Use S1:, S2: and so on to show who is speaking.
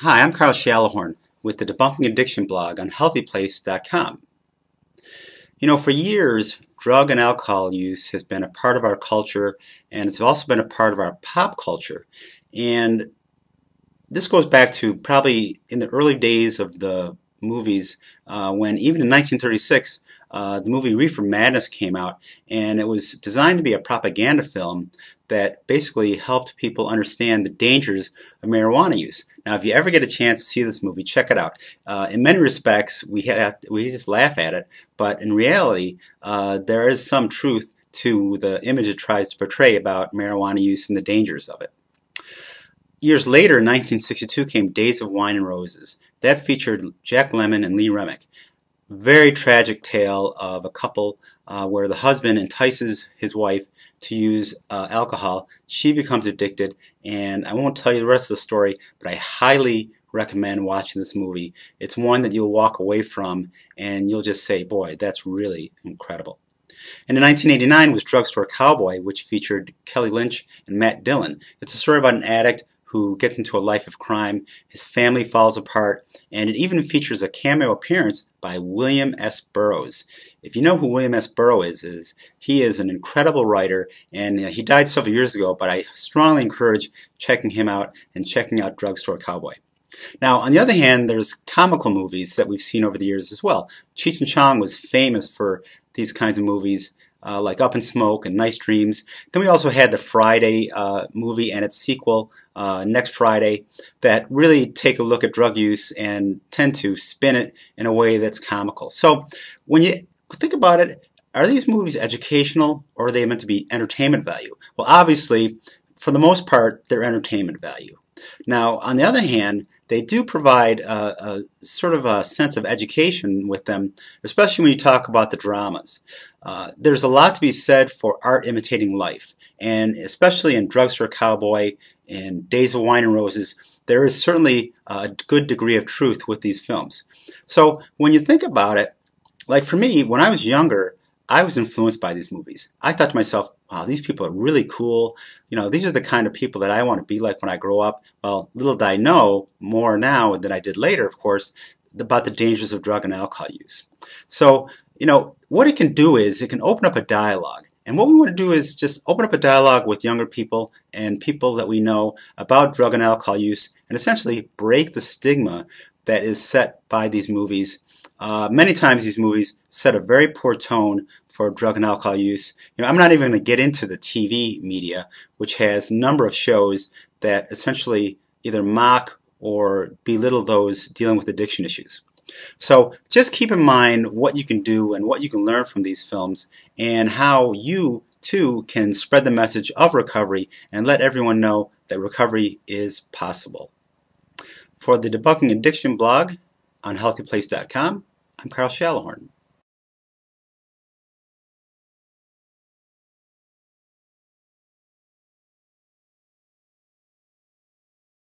S1: Hi, I'm Carl Shalahorn with the Debunking Addiction blog on HealthyPlace.com. For years, drug and alcohol use has been a part of our culture, and it's also been a part of our pop culture. And this goes back to probably in the early days of the movies, when even in 1936, the movie Reefer Madness came out, and it was designed to be a propaganda film that basically helped people understand the dangers of marijuana use. Now, if you ever get a chance to see this movie, check it out. In many respects, we just laugh at it, but in reality, there is some truth to the image it tries to portray about marijuana use and the dangers of it. Years later, in 1962, came Days of Wine and Roses. That featured Jack Lemmon and Lee Remick. Very tragic tale of a couple where the husband entices his wife to use alcohol. She becomes addicted, and I won't tell you the rest of the story, but I highly recommend watching this movie. It's one that you'll walk away from, and you'll just say, boy, that's really incredible. And in 1989 was Drugstore Cowboy, which featured Kelly Lynch and Matt Dillon. It's a story about an addict who gets into a life of crime. His family falls apart, and it even features a cameo appearance by William S. Burroughs. If you know who William S. Burroughs is, he is an incredible writer, and he died several years ago, but I strongly encourage checking him out and checking out Drugstore Cowboy. Now, on the other hand, there's comical movies that we've seen over the years as well. Cheech and Chong was famous for these kinds of movies, like Up in Smoke and Nice Dreams. Then we also had the Friday movie and its sequel, Next Friday, that really take a look at drug use and tend to spin it in a way that's comical. So when you think about it, are these movies educational, or are they meant to be entertainment value? Well, obviously, for the most part, they're entertainment value. Now, on the other hand, they do provide a sort of a sense of education with them, especially when you talk about the dramas. There's a lot to be said for art imitating life, and especially in Drugstore Cowboy and Days of Wine and Roses, there is certainly a good degree of truth with these films. So when you think about it, like for me, when I was younger, I was influenced by these movies. I thought to myself, wow, these people are really cool. These are the kind of people that I want to be like when I grow up. Well, little did I know, more now than I did later, of course, about the dangers of drug and alcohol use. So, what it can do is it can open up a dialogue. And what we want to do is just open up a dialogue with younger people and people that we know about drug and alcohol use, and essentially break the stigma that is set by these movies. Many times these movies set a very poor tone for drug and alcohol use. I'm not even going to get into the TV media, which has a number of shows that essentially either mock or belittle those dealing with addiction issues. So just keep in mind what you can do and what you can learn from these films, and how you too can spread the message of recovery and let everyone know that recovery is possible. For the Debunking Addiction blog on HealthyPlace.com, I'm Carl Shalahorn.